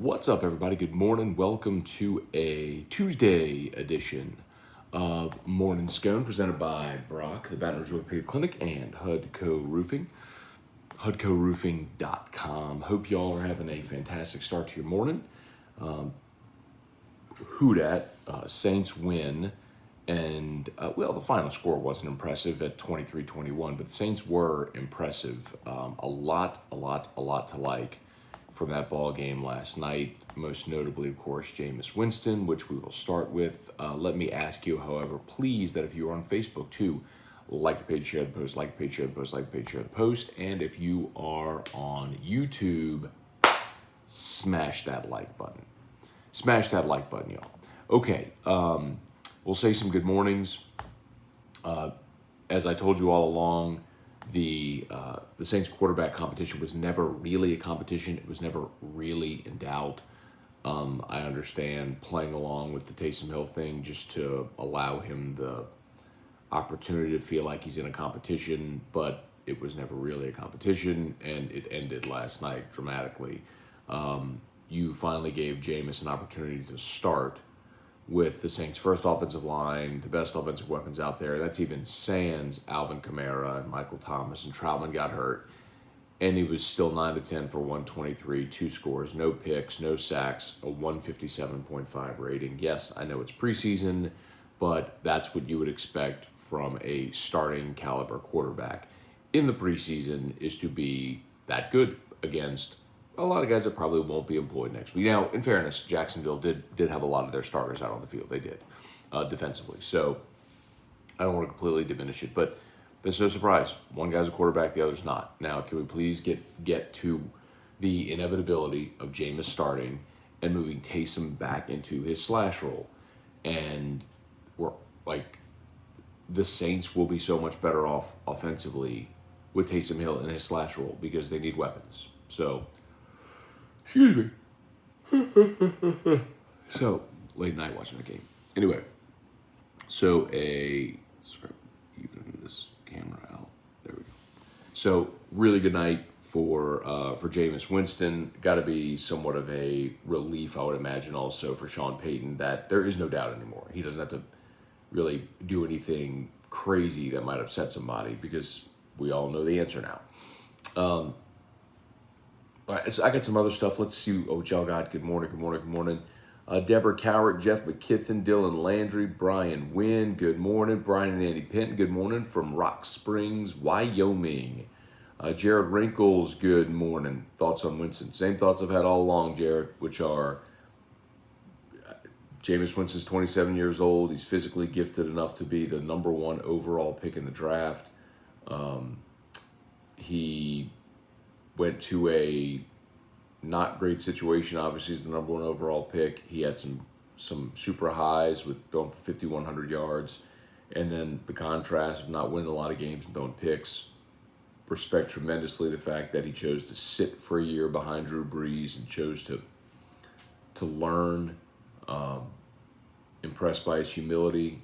What's up, everybody? Good morning. Welcome to a Tuesday edition of Morning Scone, presented by Brock, the Baton Rouge Orthopedic Clinic, and Hudco Roofing, HudcoRoofing.com. Hope y'all are having a fantastic start to your morning. Who dat? Saints win, and the final score wasn't impressive at 23-21, but the Saints were impressive. A lot to like from that ball game last night. Most notably, of course, Jameis Winston, which we will start with. Let me ask you, however, please, that if you are on Facebook too, like the page, share the post, like the page, share the post, like the page, share the post, and if you are on YouTube, smash that like button. Smash that like button, y'all. Okay, we'll say some good mornings. As I told you all along, the Saints quarterback competition was never really a competition. It was never really in doubt. I understand playing along with the Taysom Hill thing just to allow him the opportunity to feel like he's in a competition, but it was never really a competition, and it ended last night dramatically. You finally gave Jameis an opportunity to start with the Saints' first offensive line, the best offensive weapons out there. That's even sans Alvin Kamara and Michael Thomas, and Troutman got hurt. And he was still 9 of 10 for 123, 2 scores, no picks, no sacks, a 157.5 rating. Yes, I know it's preseason, but that's what you would expect from a starting caliber quarterback in the preseason, is to be that good against a lot of guys that probably won't be employed next week. Now, in fairness, Jacksonville did have a lot of their starters out on the field. They did, defensively. So I don't want to completely diminish it, but there's no surprise. One guy's a quarterback, the other's not. Now, can we please get to the inevitability of Jameis starting and moving Taysom back into his slash role? And we're like, the Saints will be so much better off offensively with Taysom Hill in his slash role because they need weapons. So, excuse me. So, late night watching the game. Anyway, so even this camera out. There we go. So, really good night for Jameis Winston. Got to be somewhat of a relief, I would imagine, also for Sean Payton, that there is no doubt anymore. He doesn't have to really do anything crazy that might upset somebody because we all know the answer now. All right, so I got some other stuff. Let's see. Oh, y'all got good morning. Deborah Cowart, Jeff McKithen, Dylan Landry, Brian Wynn, good morning. Brian and Andy Penton, good morning from Rock Springs, Wyoming. Jared Wrinkles, good morning. Thoughts on Winston? Same thoughts I've had all along, Jared, which are Jameis Winston's 27 years old. He's physically gifted enough to be the number 1 overall pick in the draft. He went to a not great situation. Obviously, he's the number 1 overall pick. He had some super highs with going for 5,100 yards, and then the contrast of not winning a lot of games and throwing picks. Respect tremendously the fact that he chose to sit for a year behind Drew Brees and chose to learn. Impressed by his humility.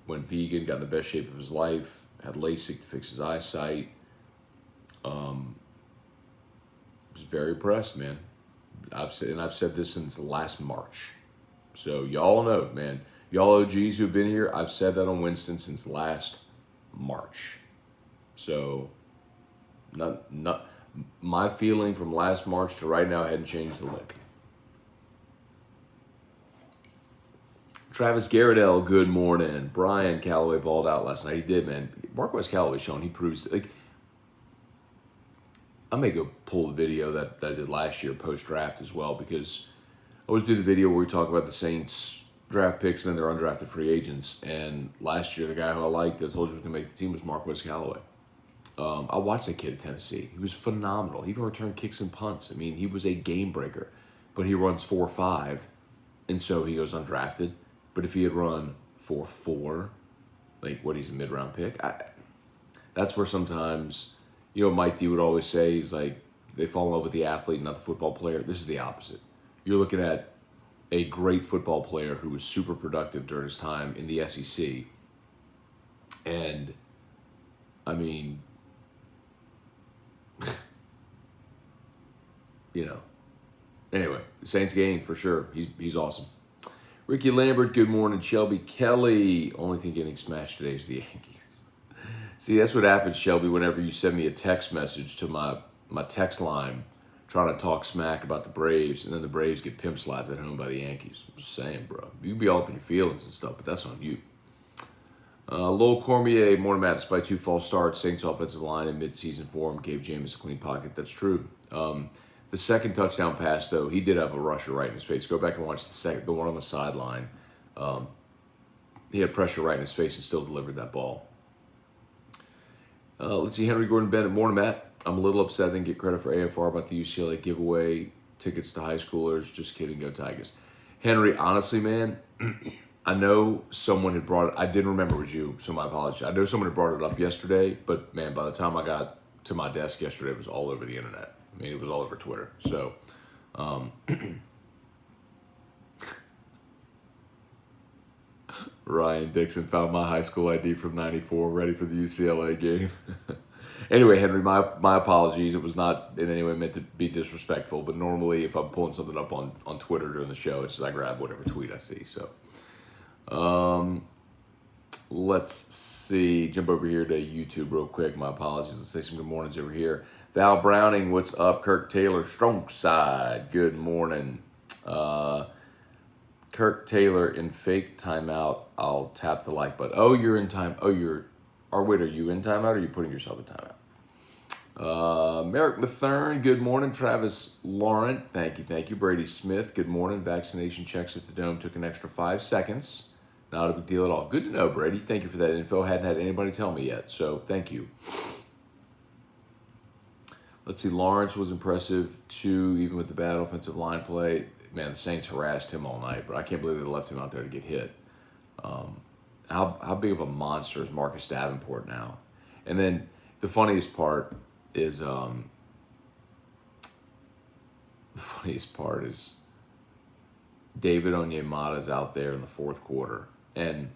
Went vegan, got in the best shape of his life. Had LASIK to fix his eyesight. Was very impressed, man. I've said this since last March. So y'all know, man. Y'all OGs who've been here, I've said that on Winston since last March. So not my feeling from last March to right now hadn't changed a lick. Travis Garrettell, good morning. Brian Callaway balled out last night. He did, man. Marquez Callaway, Sean, he proves it. Like, I may go pull the video that I did last year post-draft as well, because I always do the video where we talk about the Saints draft picks and then their undrafted free agents. And last year, the guy who I liked that I told you was going to make the team was Marquez Callaway. I watched that kid at Tennessee. He was phenomenal. He even returned kicks and punts. I mean, he was a game breaker. But he runs 4.5, and so he goes undrafted. But if he had run 4.4, like what, he's a mid-round pick, that's where sometimes, Mike D would always say, he's like, they fall in love with the athlete, not the football player. This is the opposite. You're looking at a great football player who was super productive during his time in the SEC. And, I mean, Anyway, the Saints gained for sure. He's awesome. Ricky Lambert, good morning. Shelby Kelly, only thing getting smashed today is the Yankees. See, that's what happens, Shelby, whenever you send me a text message to my text line trying to talk smack about the Braves, and then the Braves get pimp slapped at home by the Yankees. I'm just saying, bro. You can be all up in your feelings and stuff, but that's on you. Lowell Cormier, morning Matt, despite 2 false starts, Saints offensive line in midseason form gave Jameis a clean pocket. That's true. The second touchdown pass, though, he did have a rusher right in his face. Go back and watch the one on the sideline. He had pressure right in his face and still delivered that ball. Let's see, Henry Gordon Bennett, morning Matt. I'm a little upset I didn't get credit for AFR about the UCLA giveaway tickets to high schoolers. Just kidding, go Tigers. Henry, honestly, man, I know someone had brought it. I didn't remember it was you, so my apologies. I know someone had brought it up yesterday, but man, by the time I got to my desk yesterday, it was all over the internet. I mean, it was all over Twitter. So, Ryan Dixon found my high school ID from '94, ready for the UCLA game. Anyway, Henry, my apologies. It was not in any way meant to be disrespectful, but normally if I'm pulling something up on Twitter during the show, it's just I grab whatever tweet I see. So, let's see. Jump over here to YouTube real quick. My apologies. Let's say some good mornings over here. Val Browning, what's up? Kirk Taylor, strong side. Good morning. Kirk Taylor in fake timeout. I'll tap the like button. Oh, you're in time. Oh, wait, are you in timeout or are you putting yourself in timeout? Merrick Mathern, good morning. Travis Laurent, thank you. Brady Smith, good morning. Vaccination checks at the Dome took an extra 5 seconds. Not a big deal at all. Good to know, Brady. Thank you for that info. Hadn't had anybody tell me yet, so thank you. Let's see, Lawrence was impressive too, even with the bad offensive line play. Man, the Saints harassed him all night, but I can't believe they left him out there to get hit. How big of a monster is Marcus Davenport now? And then the funniest part is David Onyemata's out there in the fourth quarter, and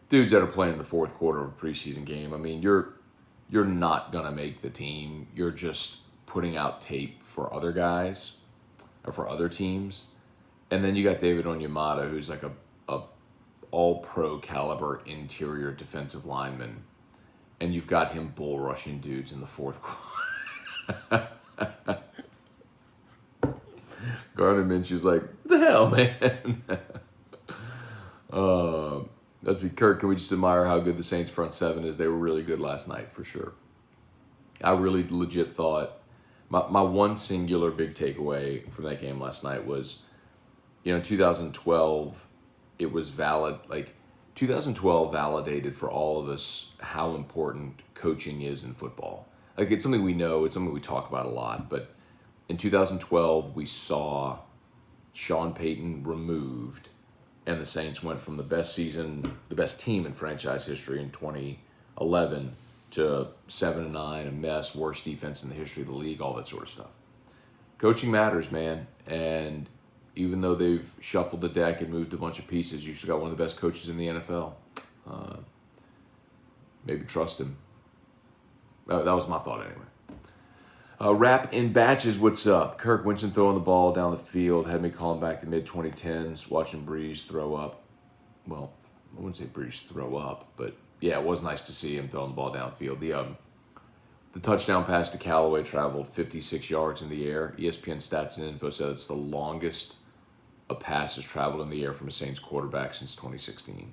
dudes that are playing in the fourth quarter of a preseason game. I mean, you're not gonna make the team. You're just putting out tape for other guys or for other teams, and then you got David Onyemata, who's like a all-pro caliber interior defensive lineman, and you've got him bull rushing dudes in the fourth quarter. Gardner Minshew's like, what the hell, man? Let's see, Kirk, can we just admire how good the Saints front seven is? They were really good last night, for sure. I really legit thought, my one singular big takeaway from that game last night was, in 2012, it was valid, 2012 validated for all of us how important coaching is in football. Like, it's something we know, it's something we talk about a lot, but in 2012, we saw Sean Payton removed, and the Saints went from the best team in franchise history in 2011 to 7-9, a mess, worst defense in the history of the league, all that sort of stuff. Coaching matters, man, and even though they've shuffled the deck and moved a bunch of pieces, you still got one of the best coaches in the NFL. Maybe trust him. That was my thought anyway. Rap in batches, what's up? Kirk Winston throwing the ball down the field had me calling back the mid-2010s, watching Breeze throw up. Well, I wouldn't say Breeze throw up, but yeah, it was nice to see him throwing the ball downfield. The touchdown pass to Callaway traveled 56 yards in the air. ESPN Stats and Info said it's the longest a pass has traveled in the air from a Saints quarterback since 2016.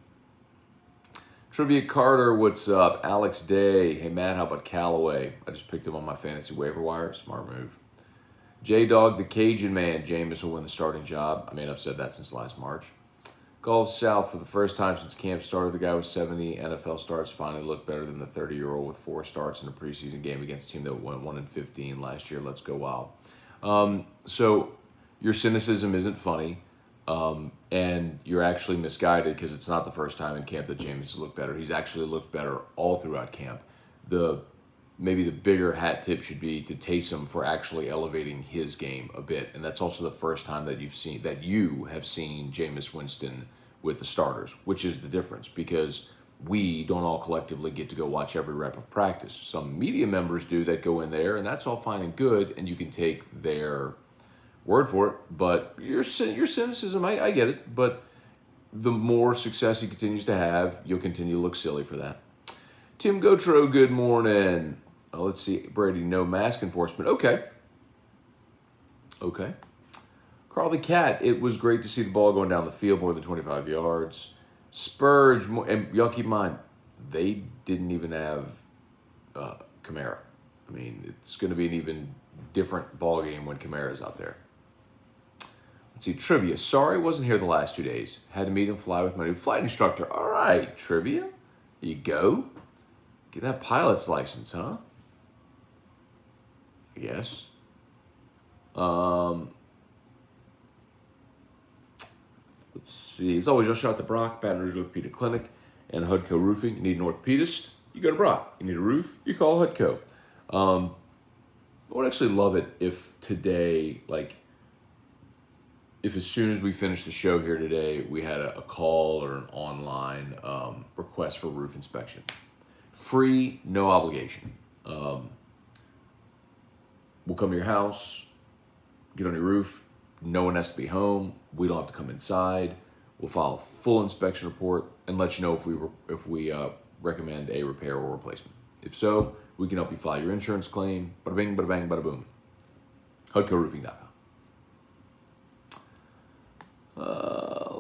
Trivia Carter, what's up? Alex Day, hey Matt, how about Callaway? I just picked him on my fantasy waiver wire. Smart move. J-Dog, the Cajun man, Jameis will win the starting job. I mean, I've said that since last March. Gulf South, for the first time since camp started, the guy with 70 NFL starts finally looked better than the 30-year-old with 4 starts in a preseason game against a team that went 1-15 last year. Let's go Wild. So your cynicism isn't funny. And you're actually misguided because it's not the first time in camp that Jameis has looked better. He's actually looked better all throughout camp. Maybe the bigger hat tip should be to Taysom for actually elevating his game a bit. And that's also the first time that you have seen Jameis Winston with the starters, which is the difference because we don't all collectively get to go watch every rep of practice. Some media members do that go in there, and that's all fine and good, and you can take their word for it. But your cynicism, I get it. But the more success he continues to have, you'll continue to look silly for that. Tim Gotro, good morning. Let's see, Brady, no mask enforcement. Okay. Carl the Cat, it was great to see the ball going down the field more than 25 yards. Spurge, and y'all keep in mind, they didn't even have Kamara. I mean, it's going to be an even different ball game when Kamara's out there. Let's see, trivia. Sorry, wasn't here the last 2 days. Had to meet and fly with my new flight instructor. All right, trivia. Here you go. Get that pilot's license, huh? I guess. Let's see. As always, I'll shout out to Brock, Baton Rouge Orthopedic Clinic, and Hudco Roofing. You need an orthopedist, you go to Brock. You need a roof, you call Hudco. I would actually love it if today, if as soon as we finish the show here today, we had a call or an online request for roof inspection. Free, no obligation. We'll come to your house, get on your roof. No one has to be home. We don't have to come inside. We'll file a full inspection report and let you know if we recommend a repair or replacement. If so, we can help you file your insurance claim. Bada bing, bada bang, bada boom. HUDCOroofing.com.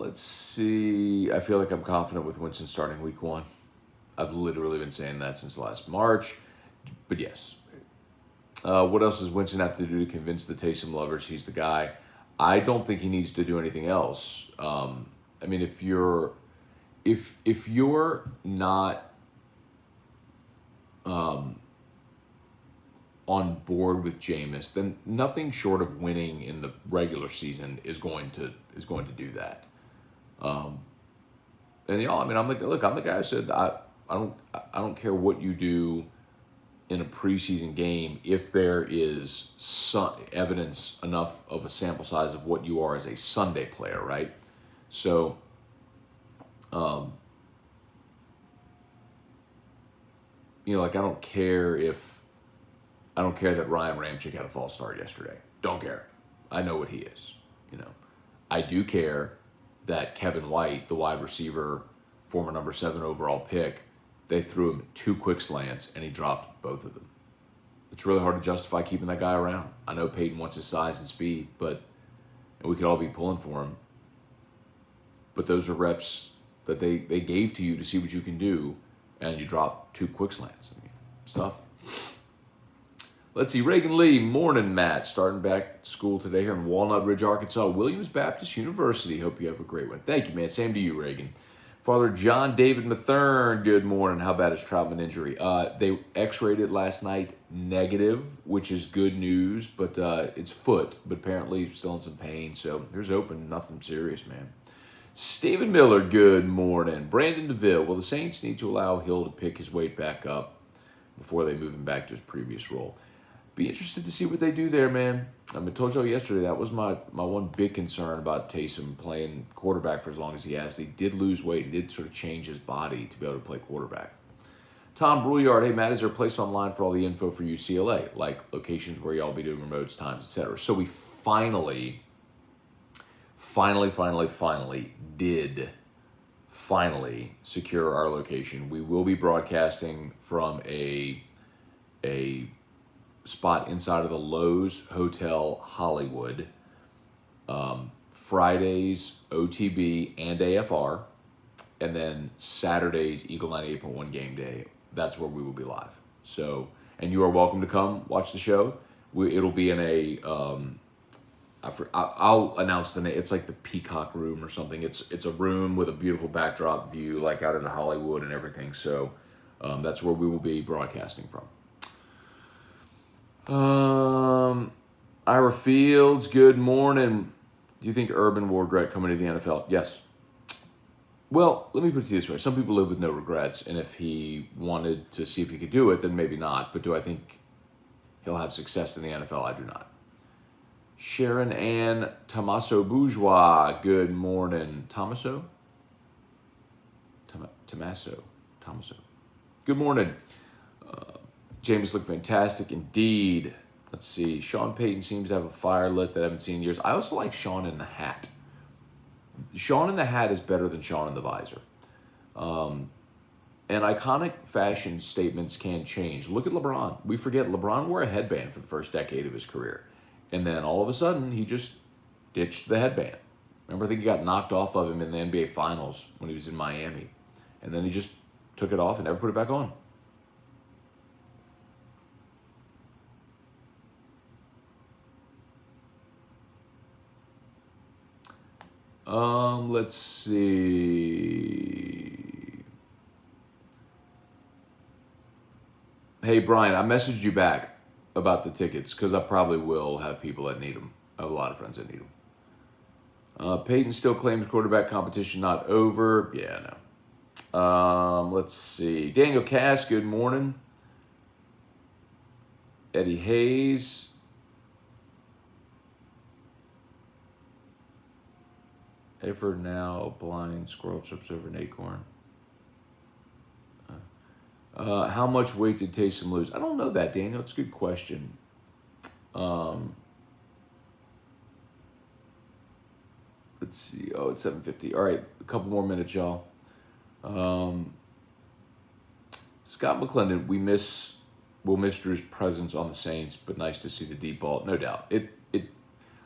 Let's see. I feel like I'm confident with Winston starting week 1. I've literally been saying that since last March. But yes. What else does Winston have to do to convince the Taysom lovers he's the guy? I don't think he needs to do anything else. I mean, if you're not on board with Jameis, then nothing short of winning in the regular season is going to do that. And y'all, I mean, I'm the guy who said I don't care what you do in a preseason game if there is some evidence enough of a sample size of what you are as a Sunday player, right? So, I don't care that Ryan Ramczyk had a false start yesterday. Don't care. I know what he is. I do care that Kevin White, the wide receiver, former number 7 overall pick, they threw him 2 quick slants, and he dropped both of them. It's really hard to justify keeping that guy around. I know Peyton wants his size and speed, and we could all be pulling for him. But those are reps that they gave to you to see what you can do, and you drop 2 quick slants. I mean, it's tough. Let's see. Reagan Lee, morning, Matt. Starting back school today here in Walnut Ridge, Arkansas, Williams Baptist University. Hope you have a great one. Thank you, man. Same to you, Reagan. Father John David Mathern, good morning. How bad is Troutman injury? They x-rayed it last night, negative, which is good news, but it's foot, but apparently still in some pain. So here's hoping nothing serious, man. Stephen Miller, good morning. Brandon DeVille, will the Saints need to allow Hill to pick his weight back up before they move him back to his previous role? Be interested to see what they do there, man. I told y'all yesterday, that was my one big concern about Taysom playing quarterback for as long as he has. He did lose weight. He did sort of change his body to be able to play quarterback. Tom Brouillard, hey, Matt, is there a place online for all the info for UCLA, like locations where y'all be doing remotes, times, etc.? So we finally did secure our location. We will be broadcasting from a spot inside of the Lowe's Hotel Hollywood. Fridays, OTB and AFR. And then Saturdays, Eagle 98.1 game day. That's where we will be live. So, and you are welcome to come watch the show. It'll be in a, I'll announce the name. It's like the Peacock Room or something. It's a room with a beautiful backdrop view, like out into Hollywood and everything. So that's where we will be broadcasting from. Ira Fields, good morning. Do you think Urban will regret coming to the NFL? Yes. Well, let me put it this way. Some people live with no regrets, and if he wanted to see if he could do it, then maybe not. But do I think he'll have success in the NFL? I do not. Sharon Ann Tommaso Bourgeois, good morning. Tommaso. Good morning. Jameis looked fantastic indeed. Let's see. Sean Payton seems to have a fire lit that I haven't seen in years. I also like Sean in the hat. Sean in the hat is better than Sean in the visor. And iconic fashion statements can change. Look at LeBron. We forget LeBron wore a headband for the first decade of his career. And then all of a sudden, he just ditched the headband. Remember, I think he got knocked off of him in the NBA Finals when he was in Miami. And then he just took it off and never put it back on. Let's see. Hey, Brian, I messaged you back about the tickets because I probably will have people that need them. I have a lot of friends that need them. Peyton still claims quarterback competition not over. Yeah, no. Let's see. Daniel Cass, good morning. Eddie Hayes. Ever now blind squirrel trips over an acorn. How much weight did Taysom lose? I don't know that, Daniel. It's a good question. Let's see. Oh, it's 7:50. All right, a couple more minutes, y'all. Scott McClendon, we'll miss Drew's presence on the Saints, but nice to see the deep ball. No doubt.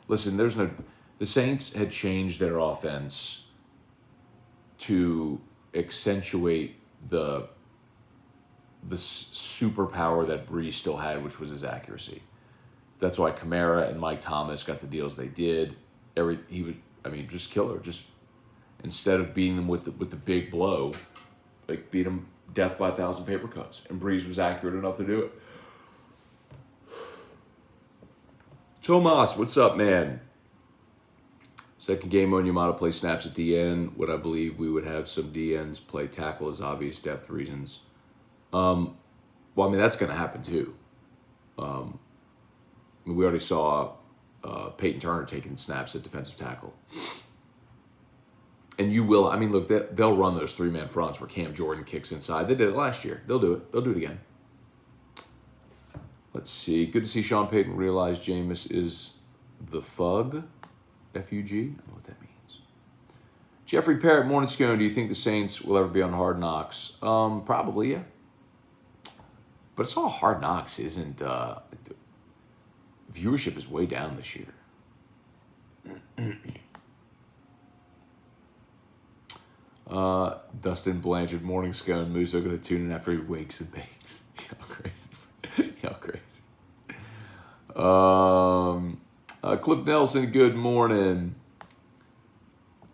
Listen, the Saints had changed their offense to accentuate the superpower that Brees still had, which was his accuracy. That's why Kamara and Mike Thomas got the deals they did. Just killer. Just instead of beating them with the big blow, like beat them death by 1,000 paper cuts. And Brees was accurate enough to do it. Tomas, what's up, man? Second game on Yamato play snaps at DN. Would I believe we would have some DNs play tackle as obvious depth reasons? That's going to happen too. We already saw Peyton Turner taking snaps at defensive tackle. And you will, look, they'll run those three-man fronts where Cam Jordan kicks inside. They did it last year. They'll do it. They'll do it again. Let's see. Good to see Sean Payton realize Jameis is the FUG. F-U-G? I don't know what that means. Jeffrey Parrott, morning Scone. Do you think the Saints will ever be on Hard Knocks? Probably, yeah. But it's all Hard Knocks isn't... viewership is way down this year. Dustin Blanchard, morning Scone. Musso going to tune in after he wakes and bakes. Y'all crazy. Y'all crazy. Cliff Nelson, good morning.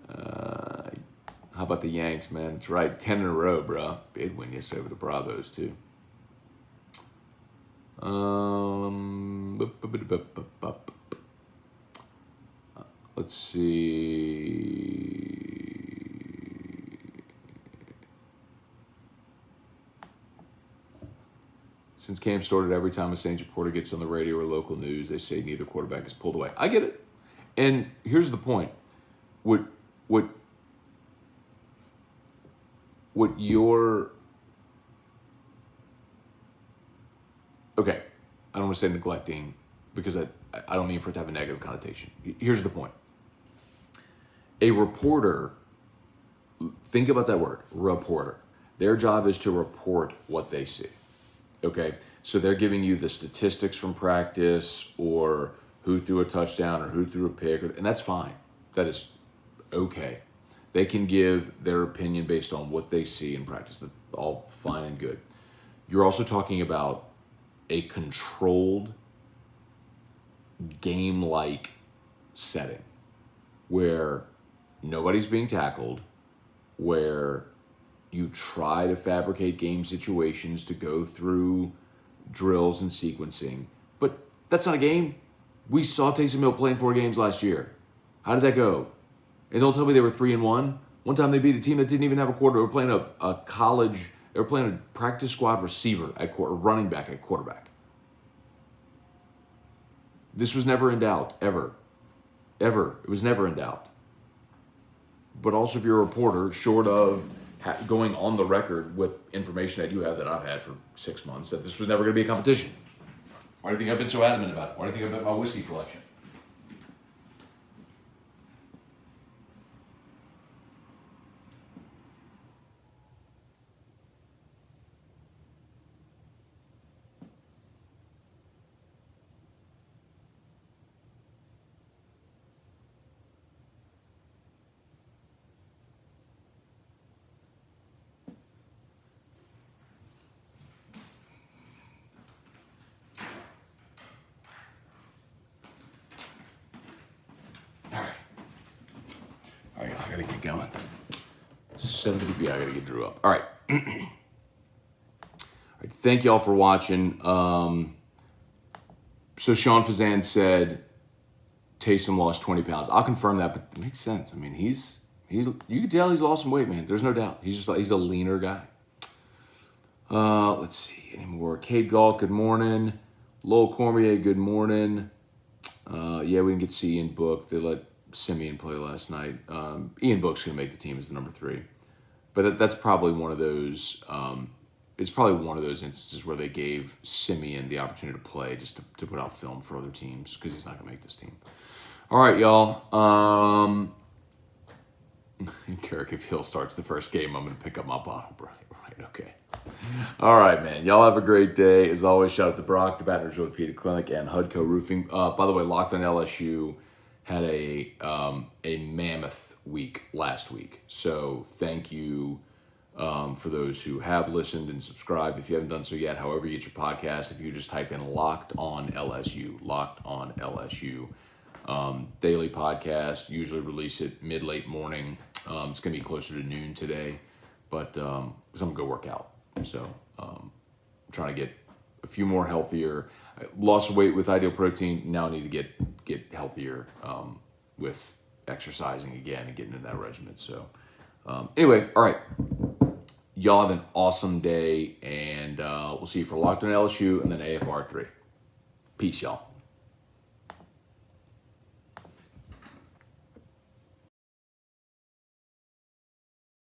How about the Yanks, man? That's right, 10 in a row, bro. Big win yesterday with the Bravos, too. Let's see. Since Cam started, every time a Saints reporter gets on the radio or local news, they say neither quarterback is pulled away. I get it. And here's the point. What your... Okay, I don't want to say neglecting because I don't mean for it to have a negative connotation. Here's the point. A reporter, think about that word, reporter. Their job is to report what they see. Okay, so they're giving you the statistics from practice or who threw a touchdown or who threw a pick, and that's fine. That is okay. They can give their opinion based on what they see in practice. That's all fine and good. You're also talking about a controlled game-like setting where nobody's being tackled, where you try to fabricate game situations to go through drills and sequencing. But that's not a game. We saw Taysom Hill playing 4 games last year. How did that go? And don't tell me they were 3-1. One time they beat a team that didn't even have a quarter. They were playing a college, they were playing a practice squad receiver at running back at quarterback. This was never in doubt, ever. Ever. It was never in doubt. But also if you're a reporter, short of going on the record with information that you have that I've had for 6 months, that this was never going to be a competition. Why do you think I've been so adamant about it? Why do you think I've got my whiskey collection? All right, I gotta get going. 7:50. Yeah, I gotta get Drew up. All right. All right. Thank y'all for watching. So Sean Fazan said Taysom lost 20 pounds. I'll confirm that, but it makes sense. I mean, he's you can tell he's lost some weight, man. There's no doubt. He's a leaner guy. Let's see any more. Cade Galt, good morning. Lowell Cormier, good morning. Yeah, we didn't get to see Ian Book. They let Simeon play last night. Ian Book's going to make the team as the number 3. But that's probably one of those, it's probably one of those instances where they gave Simeon the opportunity to play just to put out film for other teams because he's not going to make this team. All right, y'all. Carrick, if Hill starts the first game, I'm going to pick up my bottle. Right, okay. All right, man. Y'all have a great day. As always, shout out to Brock, the Baton Rouge Orthopedic Clinic, and Hudco Roofing. By the way, Locked on LSU had a mammoth week last week. So thank you for those who have listened and subscribed. If you haven't done so yet, however you get your podcast, if you just type in Locked on LSU, daily podcast, usually release it mid-late morning. It's going to be closer to noon today, but because I'm going to go work out. So I'm trying to get a few more healthier. I lost weight with Ideal Protein. Now I need to get healthier with exercising again and getting in that regimen. So anyway, all right. Y'all have an awesome day, and we'll see you for Locked on LSU and then AFR 3. Peace, y'all.